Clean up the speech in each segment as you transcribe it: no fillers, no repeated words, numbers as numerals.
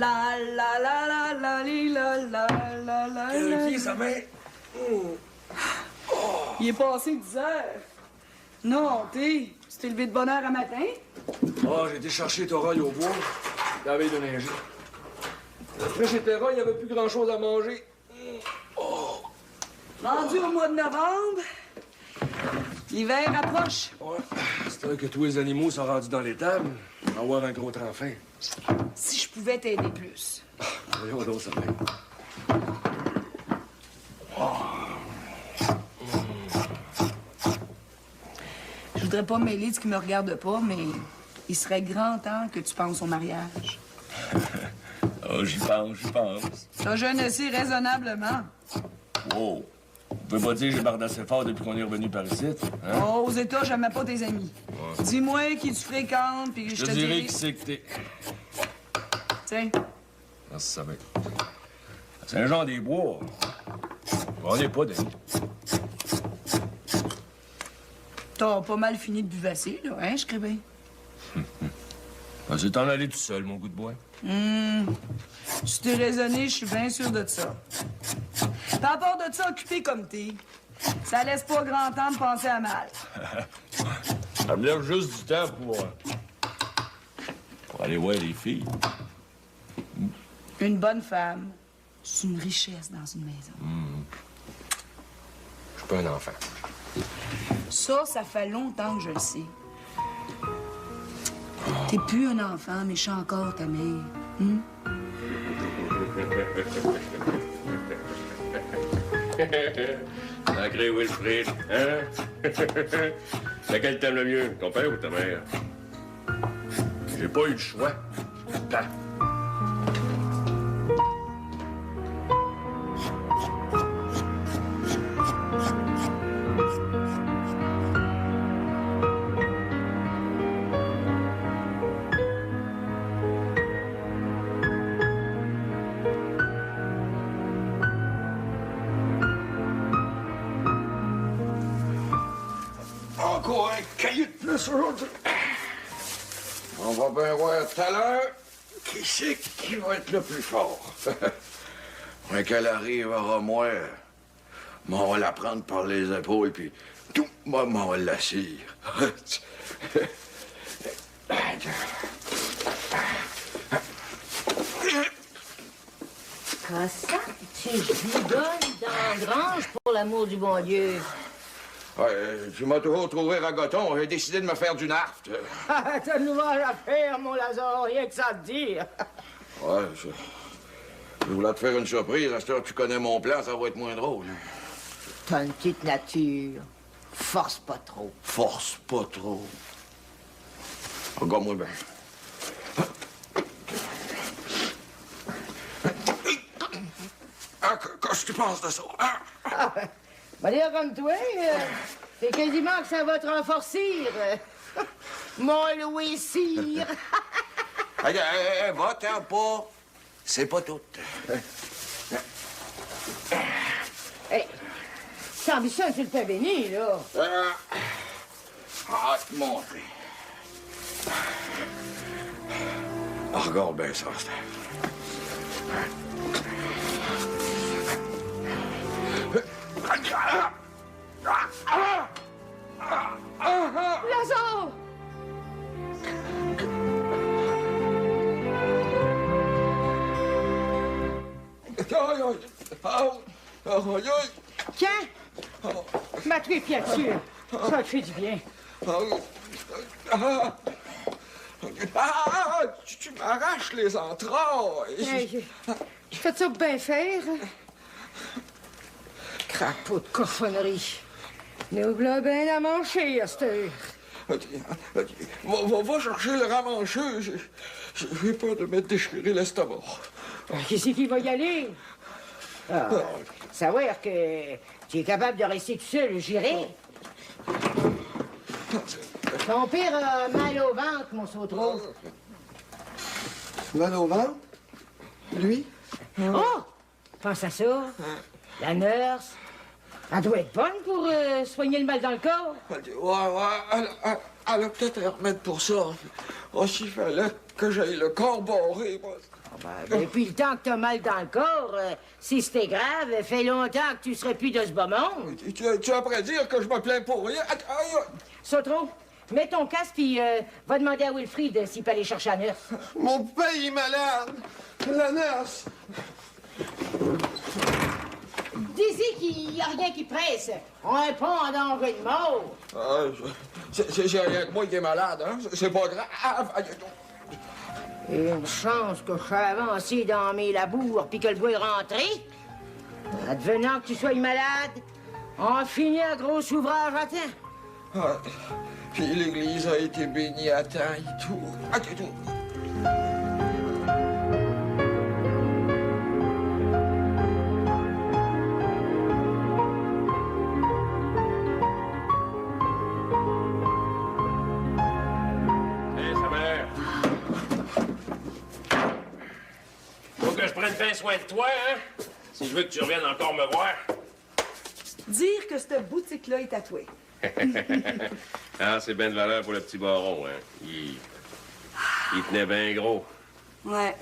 La la la la la li, la la la la la. Qui sa main? Il est passé 10 heures. Non, tu t'es levé de bonne heure à matin? Ah, j'ai été chercher Toraille au bois, la veille de neiger. Après, chez Terra, il n'y avait plus grand-chose à manger. Rendu au mois de novembre, l'hiver approche. Ouais, c'est là que tous les animaux sont rendus dans l'étable. On va avoir un gros tremfin. Si je pouvais t'aider plus. Voyons donc, ça va. Je voudrais pas me mêler de ce qui me regarde pas, mais il serait grand temps que tu penses au mariage. Oh, j'y pense. T'as jeune assez raisonnablement. Wow. Vous pouvez pas dire que j'ai bardé assez fort depuis qu'on est revenu par ici, hein? Oh, aux États, j'aimais pas tes amis. Ouais. Dis-moi qui tu fréquentes, puis je Je te te dirai dirai... qui c'est que t'es. Tiens, Merci, ça va. À Saint-Jean-des-Bois, on n'est pas d'amis. t'as pas mal fini de buvasser, là, hein, je crée bien. Ben, c'est t'en aller tout seul, mon goût de bois. Si t'es raisonné, je suis bien sûr de ça. Par rapport de ça, occupé comme t'es, ça laisse pas grand temps de penser à mal. Ça me lève juste du temps pour aller voir les filles. Une bonne femme, c'est une richesse dans une maison. Je suis pas un enfant. Ça fait longtemps que je le sais. T'es plus un enfant, mais je suis encore ta mère. Sacré Wilfrid, hein? Laquelle t'aimes le mieux, ton père ou ta mère? J'ai pas eu le choix. Tant. Encore un cahier de plus aujourd'hui. On va bien voir tout à l'heure qui c'est qui va être le plus fort. Quand elle arrive à moi, on va la prendre par les épaules, puis tout, moi, on va la cire. Ah ça, tu bidonnes dans la grange pour l'amour du bon Dieu. Ouais, tu m'as toujours trouvé ragoton. J'ai décidé de me faire du naft. T'as de l'ouvrage à faire, mon Lazare, rien que ça à te dire. Ouais, je voulais te faire une surprise. À cette heure, tu connais mon plan, ça va être moins drôle. T'as une petite nature. Force pas trop. Force pas trop. Regarde-moi bien. Ah, qu'est-ce que tu penses de ça? Ah! Va dire comme toi, c'est quasiment que ça va te renforcer. Mon Louis Cyr. Va, t'en pas. C'est pas tout. Hey, t'as ambition sur le pain béni, là. Te montrer. Regarde bien ça, Steph. Lazare! Tiens! Mets-toi les pieds dessus. Ça te fait du bien. Tu m'arraches les entrailles. Hey, je fais ça bien faire. Crapaud de cochonnerie. Nous voilà bien à manger à cette heure. Va chercher le ramancheux. J'ai peur de me déchirer l'estomac. Qui c'est qui va y aller? Ah, savoir que tu es capable de rester tout seul, j'irai. Ton père a mal au ventre, mon sautreau. Mal au ventre? Lui? Oh! Pense à ça. La nurse. Elle doit être bonne pour soigner le mal dans le corps. Ouais, elle a peut-être un remède pour ça. Oh, s'il fallait que j'aille le corps barré, moi. Depuis le temps que t'as mal dans le corps, si c'était grave, fait longtemps que tu serais plus de ce bas monde. Tu as après dire que je me plains pour rien? Sautreau, mets ton casque puis va demander à Wilfrid s'il peut aller chercher la nurse. Mon père est malade. La nurse. Dis-y qu'il n'y a rien qui presse. On est pas en danger de mort. C'est rien que moi qui est malade, hein? C'est pas grave. Et une chance que je sois avancé dans mes labours puis que le bois est rentré. Advenant que tu sois malade, on finit un gros ouvrage à temps. Puis l'église a été bénie à temps et tout. Prends bien soin de toi, hein? Si je veux que tu reviennes encore me voir. Dire que cette boutique-là est tatouée. Ah, c'est bien de valeur pour le petit baron, hein? Il tenait bien gros. Ouais.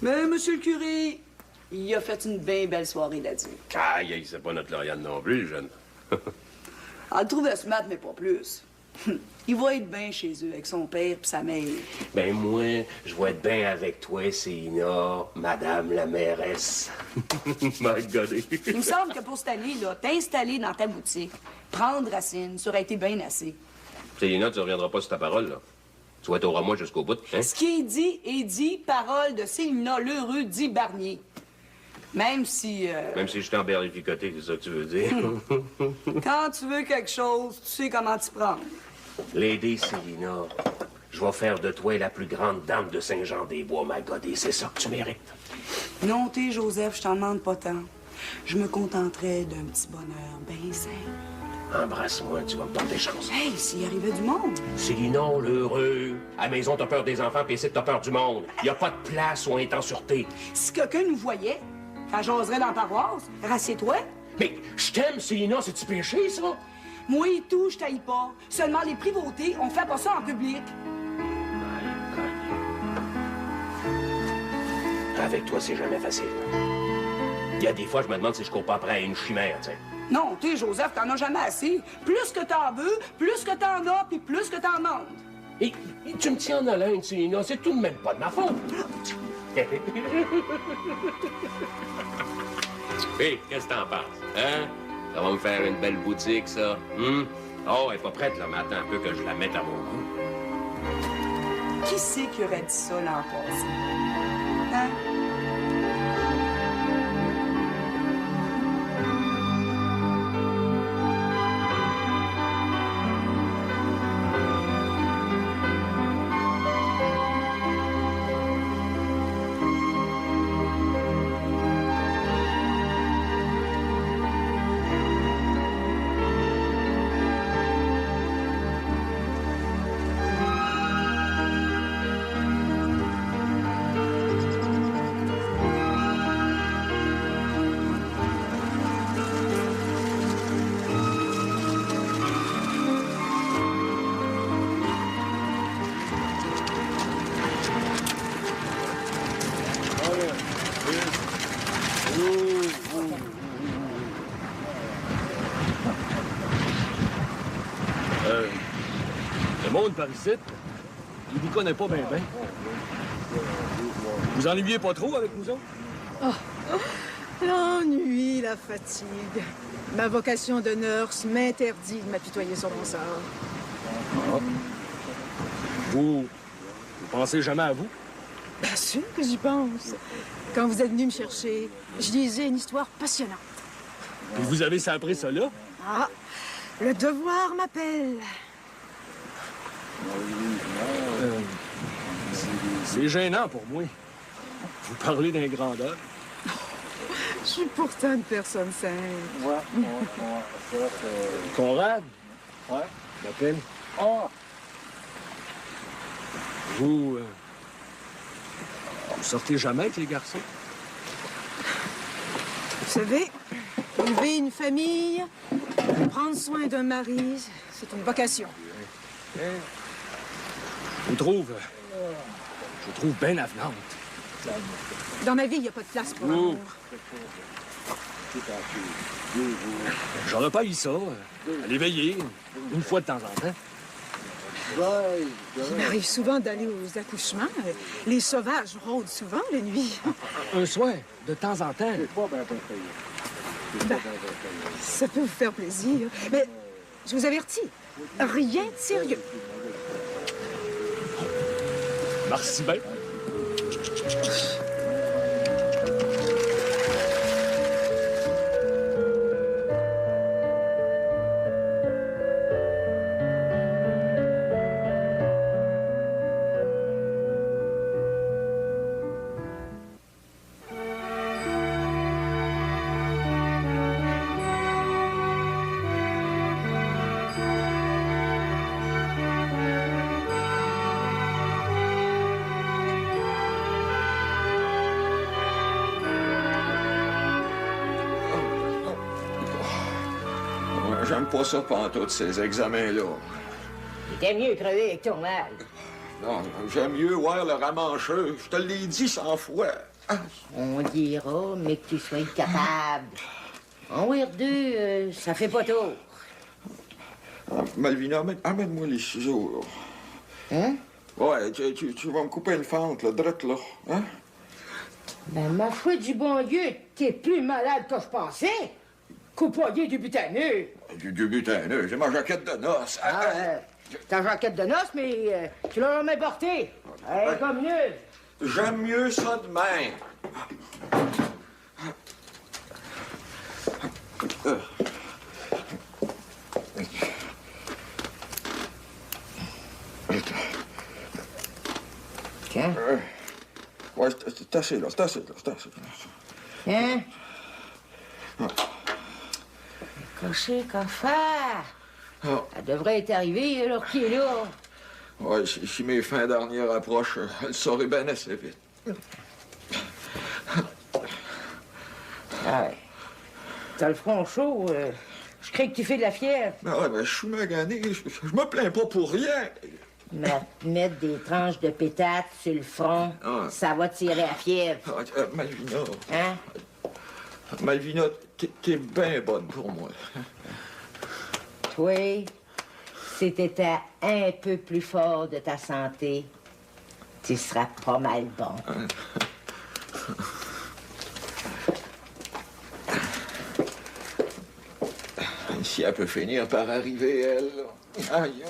Mais monsieur le curé, il a fait une bien belle soirée là-dessus. Aïe, c'est pas notre Lauriane non plus, le jeune. Elle trouvait smart, mais pas plus. Il va être bien chez eux avec son père et sa mère. Ben moi, je vais être bien avec toi, Céline, madame la mairesse. My God. Il me semble que pour cette année, là, t'installer dans ta boutique, prendre racine, ça aurait été bien assez. Céline, tu reviendras pas sur ta parole, là. Tu vas être au Romois jusqu'au bout, hein? Ce qui est dit, parole de Célina Lheureux dit Barnier. Même si... Même si je t'en berlificoté, c'est ça que tu veux dire? Quand tu veux quelque chose, tu sais comment t'y prendre. Lady Célina, je vais faire de toi la plus grande dame de Saint-Jean-des-Bois, my God, et c'est ça que tu mérites. Non, t'es Joseph, je t'en demande pas tant. Je me contenterais d'un petit bonheur bien simple. Embrasse-moi, tu vas me porter chance. Hey, s'il arrivait du monde. Célina, l'heureux. À la maison, t'as peur des enfants, puis ici, t'as peur du monde. Y a pas de place où on est en sûreté. Si quelqu'un nous voyait, quand j'oserais dans ta paroisse, rassieds-toi. Mais je t'aime, Célina, c'est-tu péché, ça? Moi et tout, je t'haïs pas. Seulement les privautés, on fait pas ça en public. Avec toi, c'est jamais facile. Il y a des fois, je me demande si je cours pas après une chimère, tu sais. Non, t'es Joseph, t'en as jamais assez. Plus que t'en veux, plus que t'en as, puis plus que t'en demandes. Et tu me tiens en haleine, Célina, c'est tout de même pas de ma faute. Hé, qu'est-ce que t'en penses, hein? Ça va me faire une belle boutique, ça. Oh, elle est pas prête, là, mais attends un peu que je la mette à mon goût. Qui c'est qui aurait dit ça l'an passé? Hein? Le monde par ici, il vous connaît pas bien, bien. Vous ennuyez pas trop avec nous autres? L'ennui, la fatigue. Ma vocation de nurse m'interdit de m'apitoyer sur mon sort. Vous pensez jamais à vous? Bien sûr que j'y pense. Quand vous êtes venu me chercher, je lisais une histoire passionnante. Et vous avez sabré ça là? Ah, le devoir m'appelle. C'est gênant pour moi. Vous parlez d'un grandeur. Je suis pourtant une personne simple. Conrad? Ouais. La peine? Vous sortez jamais avec les garçons? Vous savez, élever une famille, prendre soin d'un mari, c'est une vocation. Je vous trouve bien avenante. Dans ma vie, il n'y a pas de place pour l'amour. J'aurais pas eu ça. Aller veiller, une fois de temps en temps. Il m'arrive souvent d'aller aux accouchements. Les sauvages rôdent souvent la nuit. Un soir, de temps en temps. Ben, ça peut vous faire plaisir. Mais je vous avertis, rien de sérieux. Merci bien. J'aime pas ça pantoute, ces examens-là. T'aimes mieux crever avec ton mal. Non, j'aime mieux voir le ramancheux. Je te l'ai dit 100 fois. On dira, mais que tu sois capable. En weir deux, ça fait pas tour. Malvina, amène-moi les ciseaux, là. Hein? Ouais, tu vas me couper une fente, là, drette, là. Hein? Ben, ma foi du bon Dieu, t'es plus malade que je pensais. Coupoyer du butaneux. Du butineux, j'ai ma jaquette de noces. Ta jaquette de noces, mais tu l'as jamais portée. Elle est comme neuve. J'aime mieux ça de même. Tiens. Ouais, c'est assez, là, c'est assez, là, c'est assez. Hein? Cocher, qu'à faire? Ah. Elle devrait être arrivée, alors qui est là? Ouais, si mes fins dernières approchent, elle saurait bien assez vite. Ouais. T'as le front chaud, je crains que tu fais de la fièvre. Ben ouais, ben je suis magané, je me plains pas pour rien. Mettre des tranches de pétates sur le front, Ah. ça va tirer la fièvre. Malvina, Hein? Malvina, t'es bien bonne pour moi. Toi, si t'étais un peu plus fort de ta santé, tu seras pas mal bon. Si elle peut finir par arriver, elle, là. Aïe.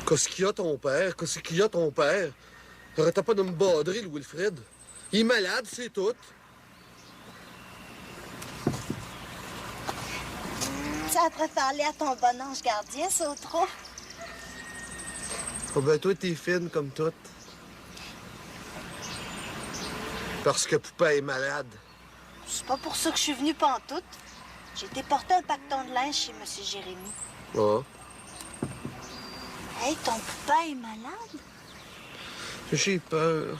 Qu'est-ce qu'il y a, ton père? Qu'est-ce qu'il y a, ton père? Arrêtez pas de me badrer, le Wilfred. Il est malade, c'est tout. Tu après parler à ton bon ange gardien, Sautreau? Oh ben, toi, t'es fine comme toute. Parce que Poupée est malade. C'est pas pour ça que je suis venue pantoute. J'ai été porter un pacton de linge chez M. Jérémy. Ah. Hey, ton papa est malade? J'ai peur.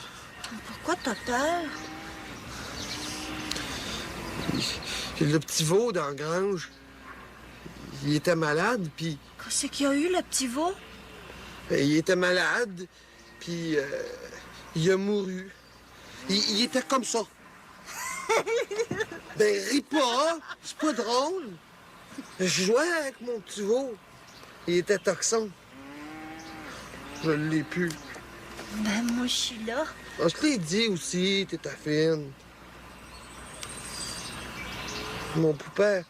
Pourquoi t'as peur? Le petit veau dans la grange, il était malade, puis Qu'est-ce qu'il y a eu, le petit veau? il était malade, puis il a mouru. Il était comme ça. Ben, ris pas, c'est pas drôle. Je jouais avec mon petit veau. Il était toxon. Je l'ai pu. Ben, moi, je suis là. Ah, je l'ai dit aussi, t'es ta fine. Mon poupée,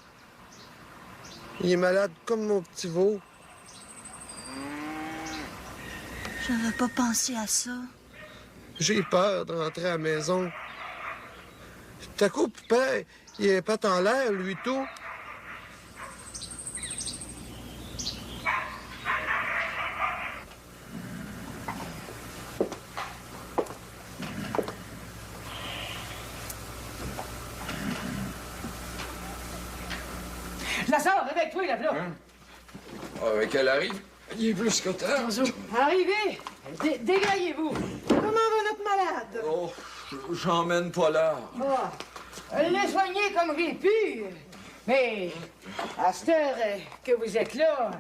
il est malade comme mon petit veau. J'avais pas pensé à ça. J'ai peur de rentrer à la maison. Tout à coup, poupée, il est pas en l'air, lui, tout. La sœur, réveille-toi, là, là. Avec elle arrive, il est plus que tard. Arrivez! Dégaillez-vous! Comment va notre malade? Oh, j'emmène pas là. Les soigner comme j'ai pu. Mais, à cette heure que vous êtes là,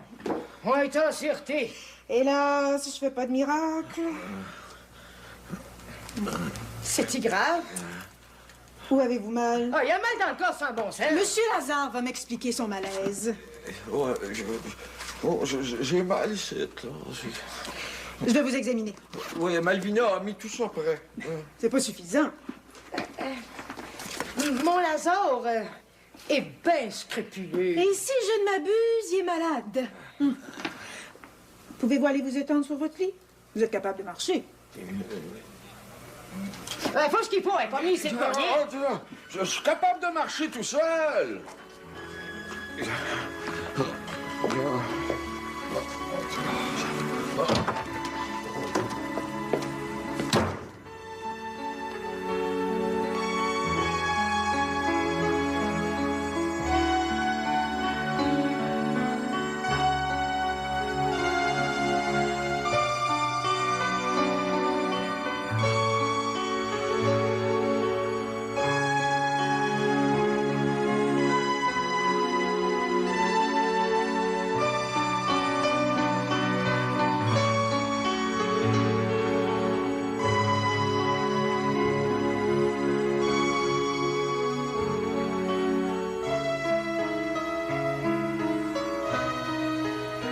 on est en sûreté. Et là, si je fais pas de miracle... C'est-tu grave? Où avez-vous mal? Ah, il y a mal dans le corps sans bon sens. Monsieur Lazare va m'expliquer son malaise. Ouais, j'ai mal ici, là. Je vais vous examiner. Oui, Malvina a mis tout ça prêt. C'est pas suffisant. Mon Lazare est bien scrupuleux. Et si je ne m'abuse, il est malade. Pouvez-vous aller vous étendre sur votre lit? Vous êtes capable de marcher. Faut ce qu'il faut, hein, pas mis, c'est pas rien. Je suis capable de marcher tout seul.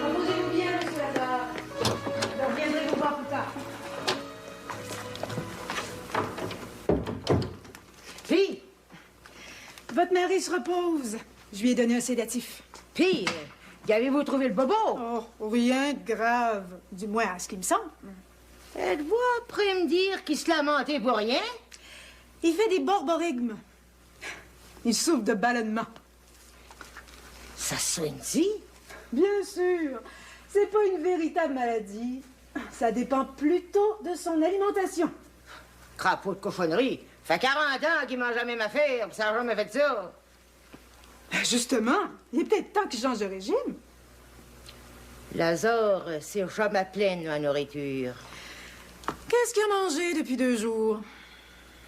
Reposez-vous bien, monsieur Lazare. Je reviendrai vous voir plus tard. Puis, Votre mari se repose. Je lui ai donné un sédatif. puis, y avez-vous trouvé le bobo? Oh, rien de grave. Du moins, à ce qui me semble. Êtes-vous après me dire qu'il se lamentait pour rien? Il fait des borborigmes. Il souffre de ballonnement. Ça soigne-t-il? Bien sûr. C'est pas une véritable maladie. Ça dépend plutôt de son alimentation. Crapaud de cochonnerie. Ça fait 40 ans qu'il mange la même affaire, puis ça n'a jamais fait ça. Justement, il est peut-être temps qu'il change de régime. Lazare, c'est jamais plein de nourriture. Qu'est-ce qu'il a mangé depuis 2 jours?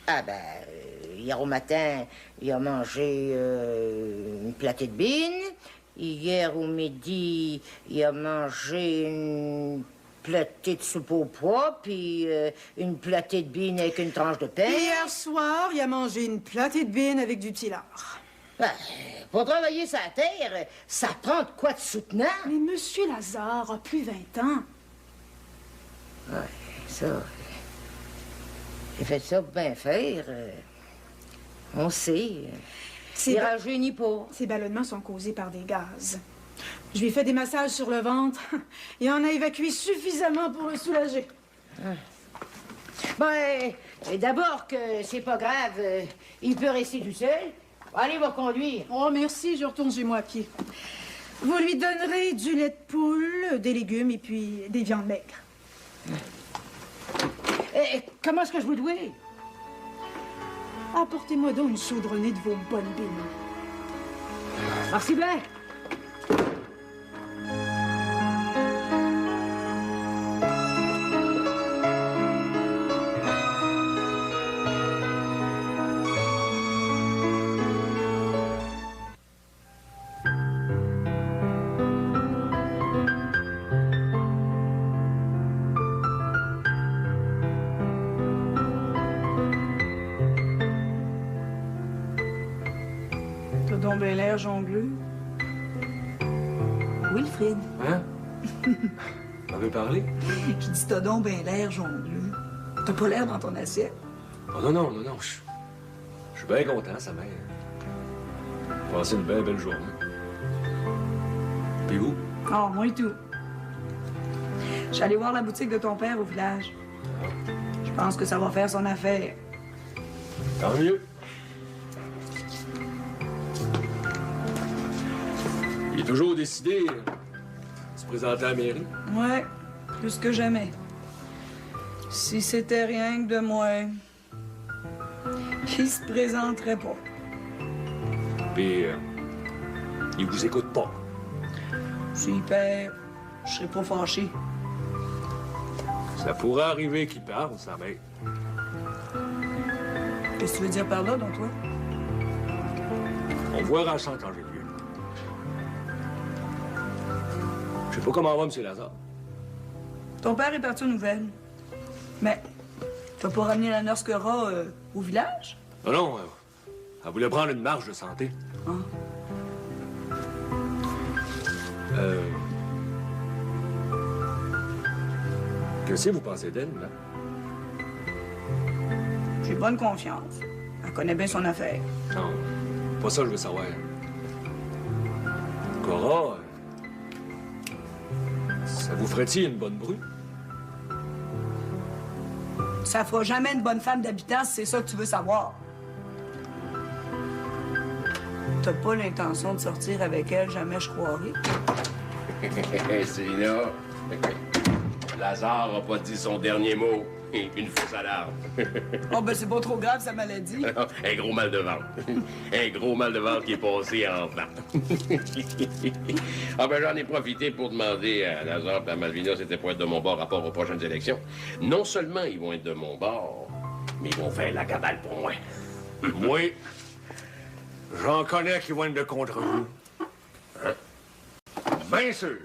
Ah ben, hier au matin, il a mangé une platée de bines. Hier au midi, il a mangé une platée de soupe au pois, puis une platée de bines avec une tranche de pain. Hier soir, il a mangé une platée de bine avec du petit lard. Ben, pour travailler sa terre, ça prend de quoi de soutenant. Mais Monsieur Lazare a plus 20 ans. Ouais, ça. J'ai fait ça pour bien faire. On sait. Ces Il ba- rajeunit pas. Ces ballonnements sont causés par des gaz. Je lui ai fait des massages sur le ventre. Il en a évacué suffisamment pour le soulager. Ben, d'abord que c'est pas grave, il peut rester tout seul. Allez vous conduire. Oh, merci, je retourne chez moi à pied. Vous lui donnerez du lait de poule, des légumes et puis des viandes maigres. Comment est-ce que je vous dois? Apportez-moi donc une chaudronnée de vos bonnes bines. Merci bien. T'as donc bien l'air jongleux. Wilfrid, Hein? On veut parler? je dis t'as donc bien l'air jongleux. T'as pas l'air dans ton assiette. Oh, non. Je suis bien content, sa mère. Passé une belle journée. Puis vous? Oh, moi et tout. Je suis allée voir la boutique de ton père au village. Je pense que ça va faire son affaire. Tant mieux. Il est toujours décidé de se présenter à la mairie. Ouais, plus que jamais. Si c'était rien que de moi, il se présenterait pas. Puis, il vous écoute pas. S'il perd, je serais pas fâché. Ça pourrait arriver qu'il parle, sa mère. Qu'est-ce que tu veux dire par là, donc, toi? On verra ça en temps et lieu. Je sais pas comment va, M. Lazare. Ton père est parti aux nouvelles. Mais, t'as pas ramené la nurse Cora au village? Non, non, elle voulait prendre une marche de santé. Ah. Qu'est-ce que vous pensez d'elle, là? J'ai bonne confiance. Elle connaît bien son affaire. Non, pas ça que je veux savoir. Cora, ça vous ferait-il une bonne bru? Ça fera jamais une bonne femme d'habitant si c'est ça que tu veux savoir. T'as pas l'intention de sortir avec elle, jamais je croirais. Célina, Lazare a pas dit son dernier mot. Une fausse alarme. Oh, ben c'est pas trop grave, sa maladie. Un gros mal de ventre. Un gros mal de ventre qui est passé en vent. Ah ben j'en ai profité pour demander à Lazare et à Malvina si c'était pour être de mon bord rapport aux prochaines élections. Non seulement ils vont être de mon bord, mais ils vont faire la cabale pour moi. Oui. J'en connais qui vont être de contre vous. Hein? Bien sûr.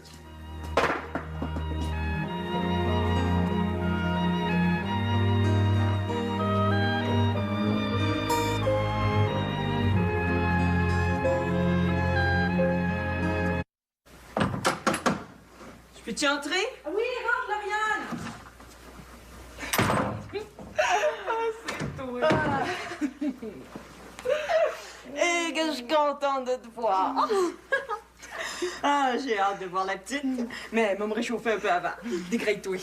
Peux-tu entrer? Oui, rentre, Lauriane! C'est toi! Et que je suis contente de te voir! J'ai hâte de voir la petite, mais elle va me réchauffer un peu avant. Dégraille-toi.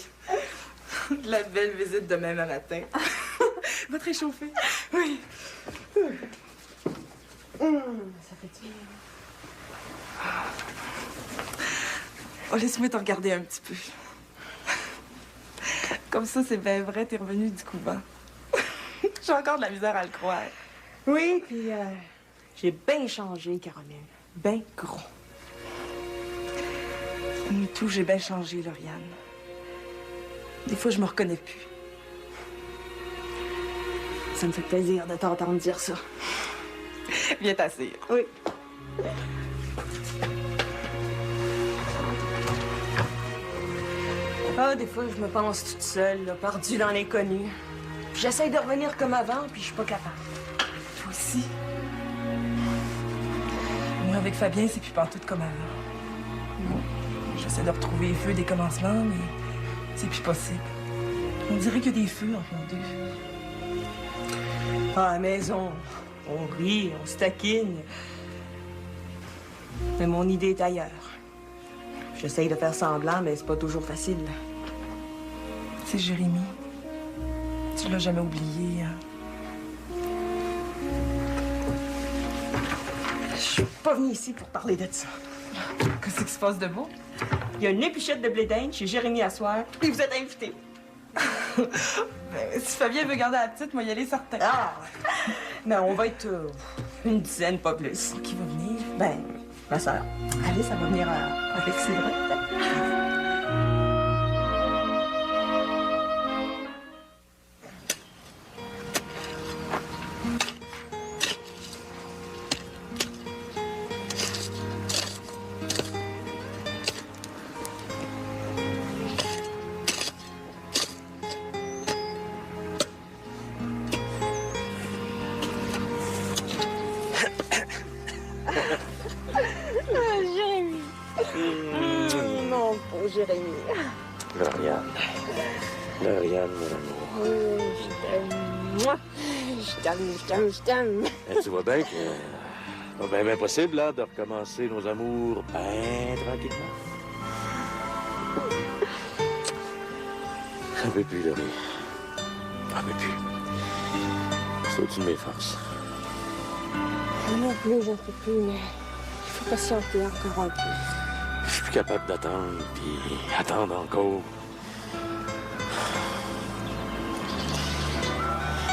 La belle visite de demain matin. Va te réchauffer. Oui. Ça fait du bien. Oh, laisse-moi te regarder un petit peu. Comme ça, c'est bien vrai, t'es revenu du couvent. J'ai encore de la misère à le croire. Oui, puis j'ai bien changé, Caroline. Ben gros. Nous tout, j'ai bien changé, Lauriane. Des fois, je me reconnais plus. Ça me fait plaisir de t'entendre dire ça. Viens t'asseoir. Oui. Ah, des fois, je me pense toute seule, là, perdue dans l'inconnu. Puis j'essaye de revenir comme avant, puis je suis pas capable. Toi aussi. Moi, avec Fabien, c'est plus pantoute comme avant. J'essaie de retrouver les feux des commencements, mais c'est plus possible. On dirait qu'il y a des feux entre nous deux. Ah, à la maison, on rit, on se taquine. Mais mon idée est ailleurs. J'essaye de faire semblant, mais c'est pas toujours facile. C'est Jérémy. Tu l'as jamais oublié, hein? Je suis pas venue ici pour parler de ça. Qu'est-ce qui se passe de beau? Il y a une épichette de blé d'Inde chez Jérémy à soir, et vous êtes invités. Ben, si Fabien veut garder la petite, moi y aller certain. Ah! Mais on va être une dizaine, pas plus. Qui va venir? Ben, ma sœur. Alice, ça va venir avec Séverine. Jérémy. Mon pauvre Jérémy. Lauriane. Lauriane, mon amour. Je t'aime. Moi. Je t'aime. Tu vois bien que c'est bien possible, là, de recommencer nos amours bien tranquillement. J'en peux plus, Laurie. J'en peux plus. C'est au-dessus de mes forces. Moi non plus, j'en peux plus, mais il faut patienter encore un peu. Je suis plus capable d'attendre, puis attendre encore.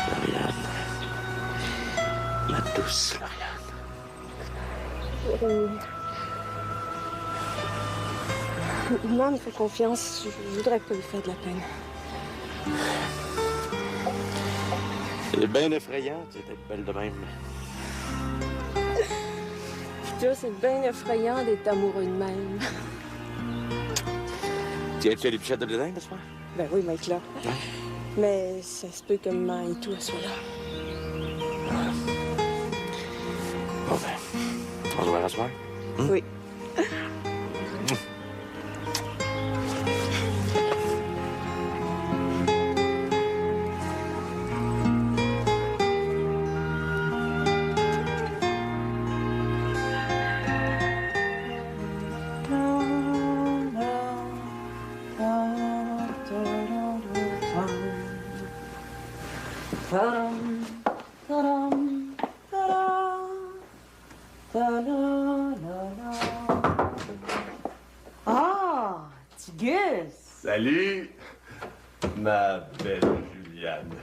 Lauriane. La douce Lauriane. Maman me fait confiance, je voudrais pas lui faire de la peine. C'est bien effrayant, tu es belle de même. Puis toi, c'est bien effrayant d'être amoureux de même. Tiens-tu les pichettes de blé d'Inde, ce soir? Ben oui, Mike, là. Mais ça se peut que maman et tout soit là. Bon, ben, on se verra ce soir? Oui. Ah, Tigus! Salut, ma belle Juliane.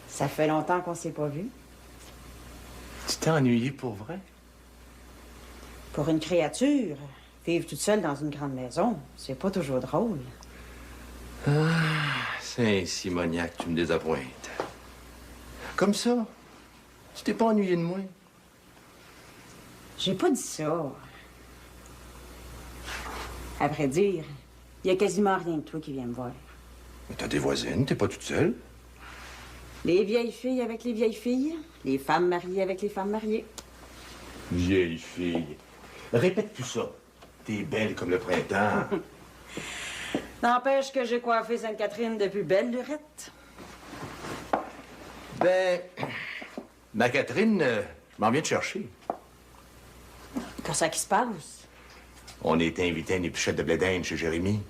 Ça fait longtemps qu'on s'est pas vu. Tu t'es ennuyé pour vrai? Pour une créature, vivre toute seule dans une grande maison, c'est pas toujours drôle. Saint-Simoniac, tu me désappointes. Comme ça, tu t'es pas ennuyé de moi? J'ai pas dit ça. À vrai dire, il y a quasiment rien de toi qui vient me voir. Mais t'as des voisines, t'es pas toute seule. Les vieilles filles avec les vieilles filles, les femmes mariées avec les femmes mariées. Vieille fille. Répète tout ça. T'es belle comme le printemps. N'empêche que j'ai coiffé Sainte-Catherine depuis belle lurette. Ben, ma Catherine, je m'en viens te chercher. Qu'est-ce qui se passe? On est invité à une épichette de blé d'Inde chez Jérémy.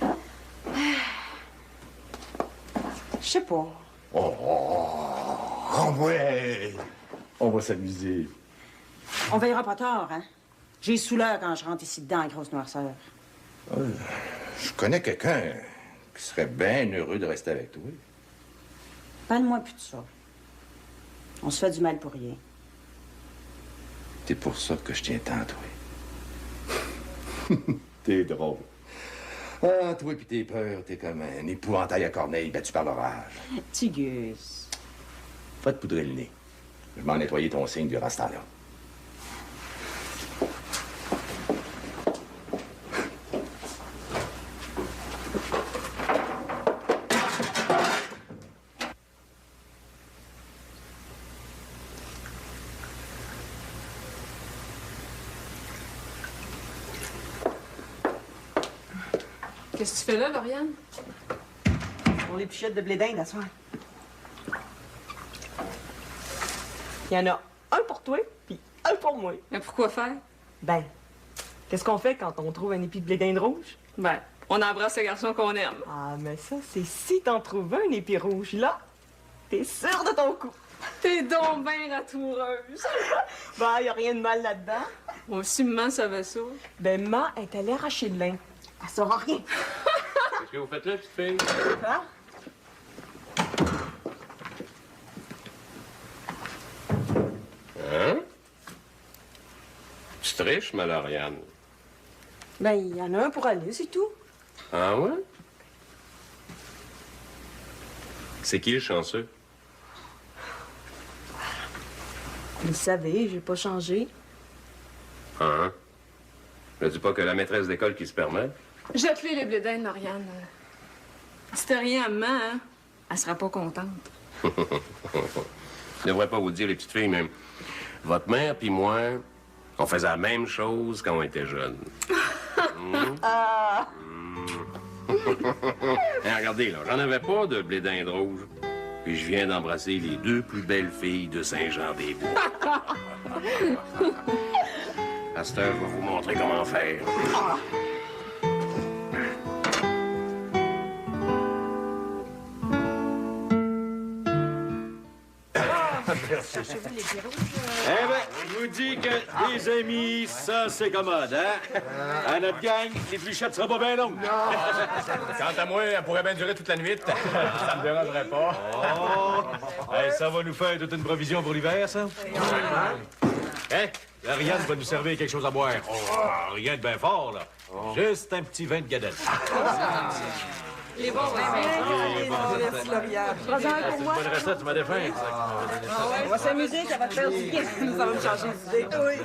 Je sais pas. Oh, ouais! On va s'amuser. On veillera pas tard, hein? J'ai souleur quand je rentre ici dedans en grosse noirceur. Je connais quelqu'un qui serait bien heureux de rester avec toi. Parle-moi plus de ça. On se fait du mal pour rien. C'est pour ça que je tiens tant à toi. T'es drôle. Ah, toi pis tes peurs, t'es comme un épouvantail à corneille battu par l'orage. Tigus. Va te poudrer le nez. Je m'en nettoyer ton signe durant ce temps-là. Qu'est-ce que tu fais là, Lauriane? Pour les pichettes de blé d'Inde, à soir. Il y en a un pour toi, puis un pour moi. Mais pourquoi faire? Ben, qu'est-ce qu'on fait quand on trouve un épi de blé d'Inde rouge? Ben, on embrasse le garçon qu'on aime. Ah, mais ça, c'est si t'en trouves un épi rouge, là, t'es sûr de ton coup. T'es donc bien ratoureuse. Ben, y a rien de mal là-dedans. Moi aussi, maman savait ça. Ben, maman est allée arracher le lin. Elle saura rien. Qu'est-ce que vous faites là, petite fille? Hein? Hein? Tu triches, ma Lauriane. Ben, il y en a un pour aller, c'est tout. Ah ouais? C'est qui le chanceux? Vous savez, j'ai pas changé. Hein? Ne dis pas que la maîtresse d'école qui se permet. Jette-lui les blés d'Inde, Lauriane. Si t'as rien à maman, hein, elle sera pas contente. Je devrais pas vous dire, les petites filles, mais votre mère puis moi, on faisait la même chose quand on était jeunes. Regardez, là, j'en avais pas de blé d'Inde rouge. Puis je viens d'embrasser les deux plus belles filles de Saint-Jean-des-Bois. À cette heure, je vais vous montrer comment faire. Eh ben, je vous dis que les amis, ça, c'est commode, hein? À notre gang, les fléchettes seront pas bien longues. Quant à moi, elle pourrait bien durer toute la nuit. Ça me dérangerait pas. Oh! Hey, ça va nous faire toute une provision pour l'hiver, ça? Hein? Ariane va nous servir quelque chose à boire. Oh, rien de bien fort, là. Juste un petit vin de gadette. Les bons, Merci, Lauriane. Prends-en un pour moi. Bonne recette, tu m'as défaim. On va s'amuser, ça va te faire du bien. Ça va me changer d'idée. Oui.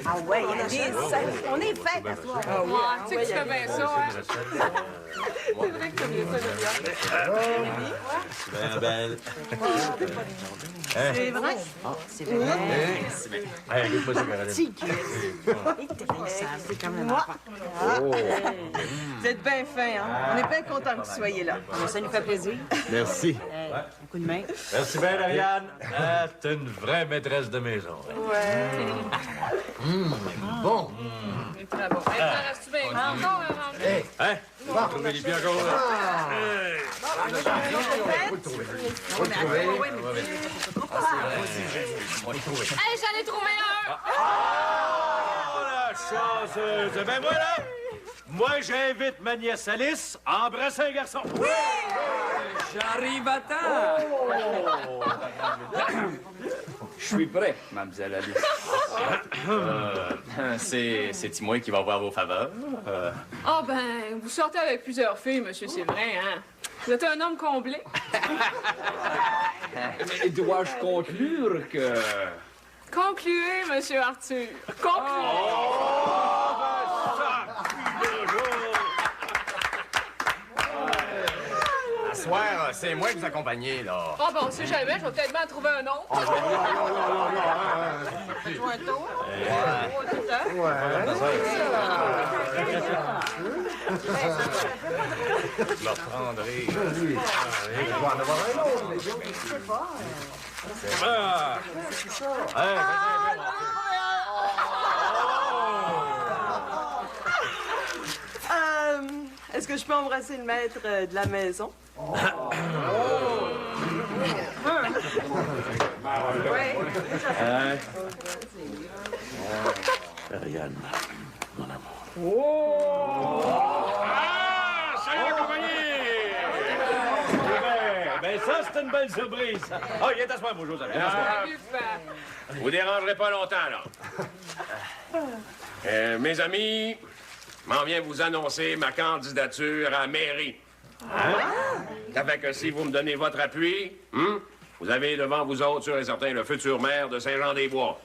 Ah ouais, il y a des scènes. On est fêtes à soir. Ah, tu sais que tu fais bien ça, hein? C'est vrai que t'as mieux ça, Lauriane. Bien belle. C'est vrai? C'est vrai. Hey, écoute-moi ça, Caroline. C'est quand même Vous êtes bien fin, hein? On est bien contents que vous soyez là. Ça nous fait plaisir. Merci. Un coup de main. Merci bien, Ariane. Ah, t'es une vraie maîtresse de maison. Ouais. Bon. Très bon. Hey, ça reste bien. Encore un rangé. Hein? Trouvez les pieds encore là. Hey, j'en ai trouvé un! Oh, la chanceuse! Ben voilà! Moi, j'invite ma nièce Alice à embrasser un garçon. Oui! J'arrive à temps! Je suis prêt, mademoiselle Alice. C'est Timoy qui va voir vos faveurs. Ah, ben, vous sortez avec plusieurs filles, monsieur, c'est vrai, hein? Vous êtes un homme comblé. Mais dois-je conclure que... Concluez, monsieur Arthur. Concluez. À soir, c'est moi qui vous accompagnez, là. Ah, bon, si jamais, je vais peut-être bien trouver un autre. Joue un tour. Je me reprendrai. Est-ce que je peux embrasser le maître de la maison? Ariane, mon amour. Ah! Salut la compagnie! Ben ça, c'est une belle surprise. Ah, viens t'asseoir, mon Joseph. Vous dérangerez pas longtemps, là. Mes amis, m'en viens vous annoncer ma candidature à la mairie. Ça fait que si vous me donnez votre appui, vous avez devant vous autres, sûr et certain, le futur maire de Saint-Jean-des-Bois.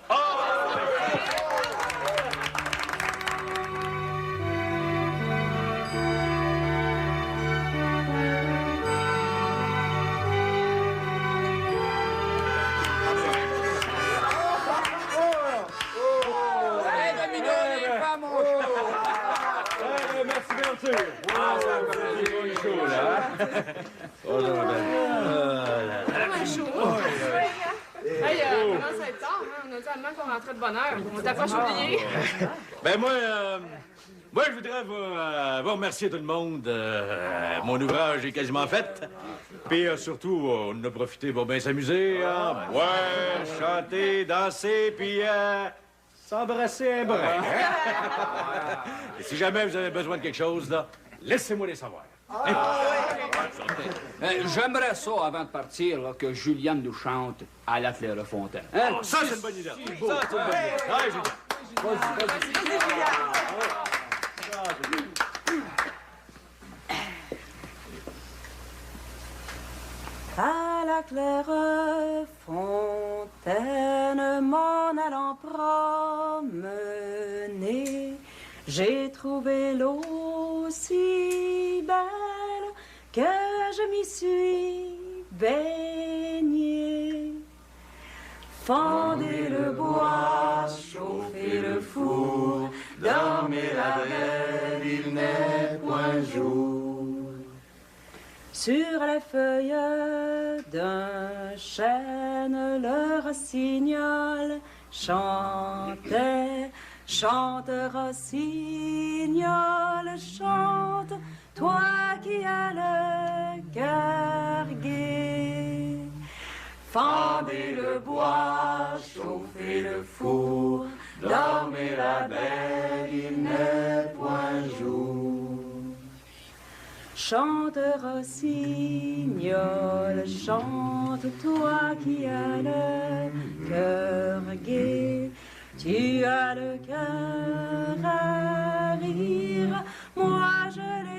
Merci bien sûr. Ça me fait chaud, là. Hey, commence à être tard, hein? On a dit à maman qu'on rentrait de bonne heure. On t'a pas oublié. Ben moi, je voudrais vous remercier tout le monde. Mon ouvrage est quasiment fait. Puis surtout, on a profité pour bien s'amuser. Hein? Ouais, chanter, danser, puis s'embrasser un brin. Et si jamais vous avez besoin de quelque chose, là, laissez-moi les savoir. J'aimerais ça, avant de partir, là, que Juliane nous chante à la Clairefontaine. Hein? Oh, ça, c'est une bonne idée. Ça, c'est une bonne idée. Ouais, Juliane. À la claire fontaine, m'en allant promener, j'ai trouvé l'eau si belle que je m'y suis baignée. Fendez le bois, chauffez le four, dormez la belle, il n'est point jour. Sur les feuilles d'un chêne, le rossignol chantait. Chante, rossignol, chante, toi qui as le cœur gai. Fendez le bois, chauffez le four, dormez la belle, il n'est point jour. Chante, rossignol, chante, toi qui as le cœur gai. Tu as le cœur à rire, moi je l'ai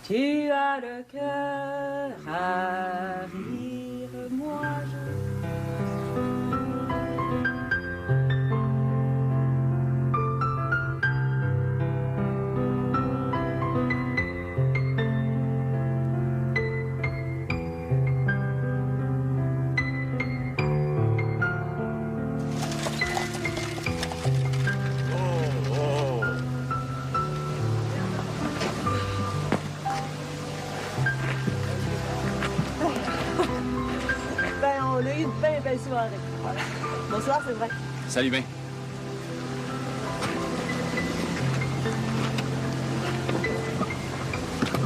Tu as le cœur à rire, moi On a eu une bien belle soirée. Voilà. Bonsoir, c'est vrai. Salut bien.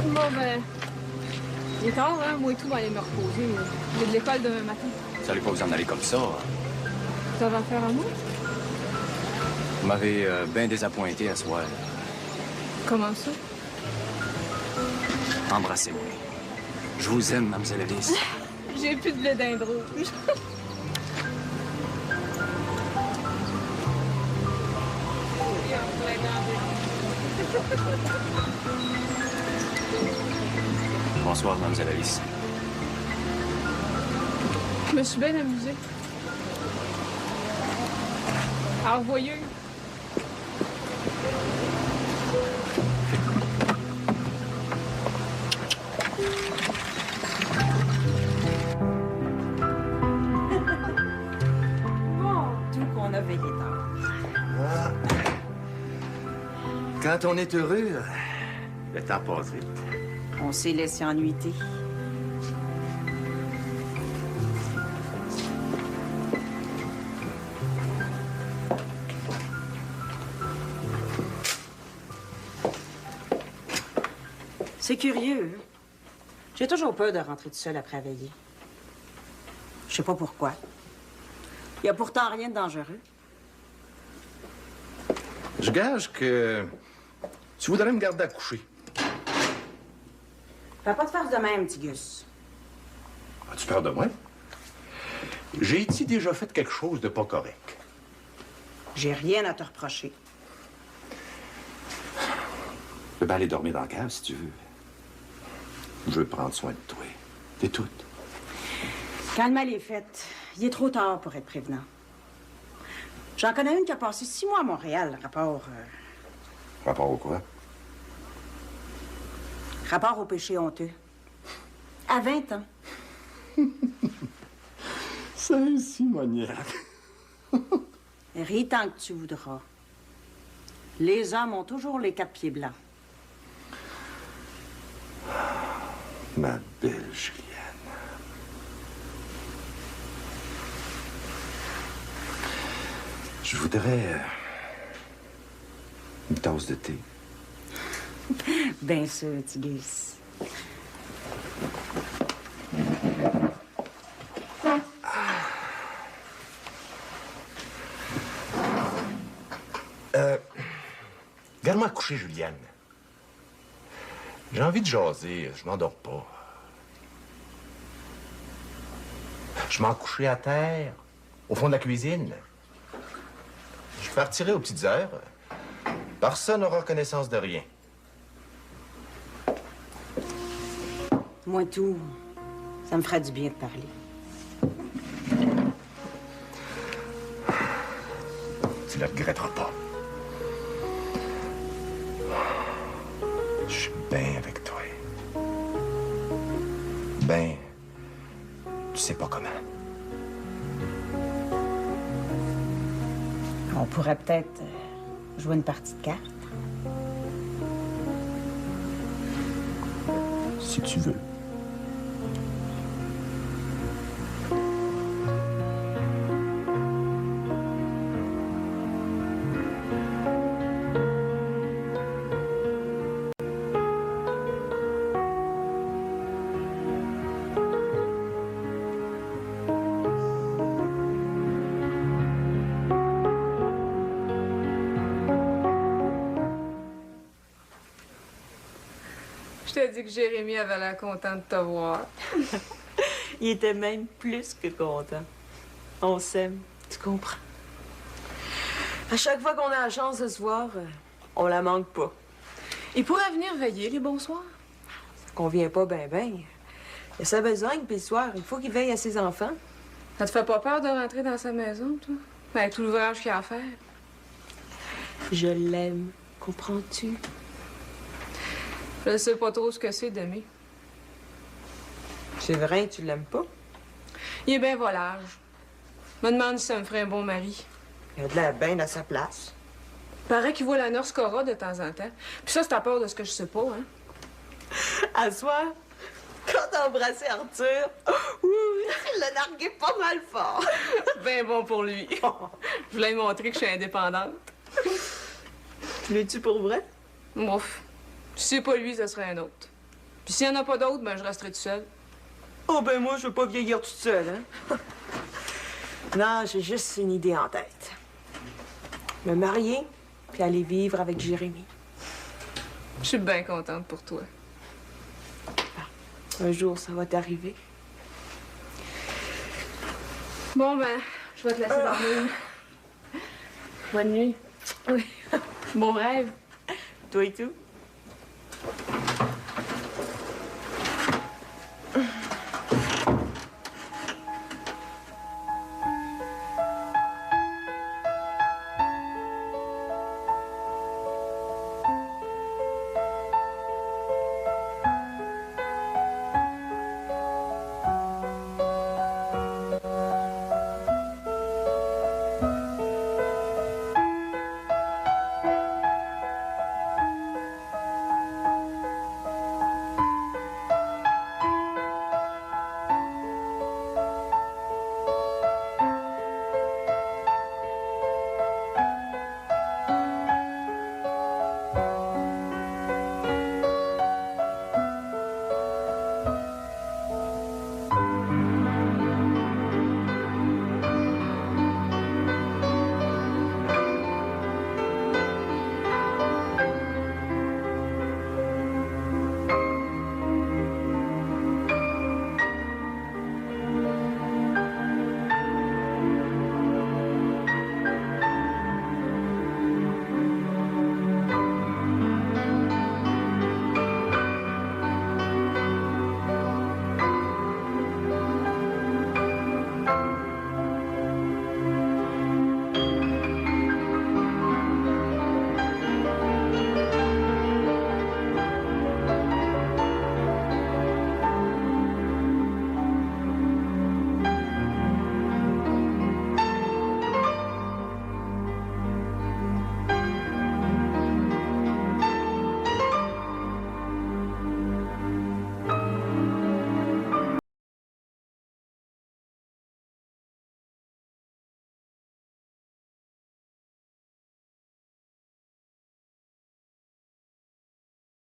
Bon, ben. Il est tard, hein? Moi et tout, on va aller me reposer. J'ai de l'école demain matin. Vous allez pas vous en aller comme ça. Ça va faire à moi? Vous m'avez bien désappointé à soir. Comment ça? Embrassez-moi. Je vous aime, mademoiselle Alice. J'ai plus de blé d'Inde rouge. Bonsoir, mademoiselle Alice. Je me suis bien amusée. Au revoir. Tout qu'on a veillé tard. Quand on est heureux, le temps passe vite. On s'est laissé ennuiter. C'est curieux. Hein? J'ai toujours peur de rentrer toute seule après veiller. Je sais pas pourquoi. Il y a pourtant rien de dangereux. Je gage que tu voudrais me garder à coucher. Fais pas de farce de même, petit Gus. As-tu peur de moi? J'ai-tu déjà fait quelque chose de pas correct? J'ai rien à te reprocher. Tu peux bien aller dormir dans la cave si tu veux. Je veux prendre soin de toi. C'est tout. Quand le mal est fait, il est trop tard pour être prévenant. J'en connais une qui a passé 6 mois à Montréal, rapport Rapport au quoi? rapport au péché honteux. À 20 ans. C'est un simoniaque. Ris tant que tu voudras. Les hommes ont toujours les 4 pieds blancs. Ma belle Julienne. Je voudrais une tasse de thé. Bien sûr, petit Gus. Garde-moi coucher, Juliane. J'ai envie de jaser. Je m'endors pas. Je m'en coucher à terre, au fond de la cuisine. Je partirai aux petites heures. Personne n'aura connaissance de rien. Moi, tout, ça me ferait du bien de parler. Tu ne le regretteras pas. Je suis bien avec toi. Ben, tu sais pas comment. On pourrait peut-être jouer une partie de cartes. Si tu veux. Je te dis que Jérémy avait l'air content de te voir. Il était même plus que content. On s'aime, tu comprends? À chaque fois qu'on a la chance de se voir, on la manque pas. Il pourrait venir veiller les bonsoirs. convient pas ben. Il a sa besogne, puis le soir, il faut qu'il veille à ses enfants. Ça te fait pas peur de rentrer dans sa maison, toi? Avec tout l'ouvrage qu'il y a à faire. Je l'aime, comprends-tu? Je sais pas trop ce que c'est d'aimer. C'est vrai, tu l'aimes pas? Il est bien volage. Me demande si ça me ferait un bon mari. Il a de la bain à sa place. Paraît qu'il voit la nurse Cora de temps en temps. Puis ça, c'est à part de ce que je sais pas, hein. À soir, quand t'as embrassé Arthur, il l'a nargué pas mal fort. Ben bon pour lui. Je voulais lui montrer que je suis indépendante. Tu l'es-tu pour vrai? Ouf. Si c'est pas lui, ce serait un autre. Puis s'il y en a pas d'autres, ben je resterai toute seule. Oh ben moi, je veux pas vieillir toute seule, hein. Non, j'ai juste une idée en tête. Me marier, puis aller vivre avec Jérémy. Je suis bien contente pour toi. Un jour, ça va t'arriver. Bon, ben, je vais te laisser dormir. Bonne nuit. Oui. Bon rêve. Toi et tout.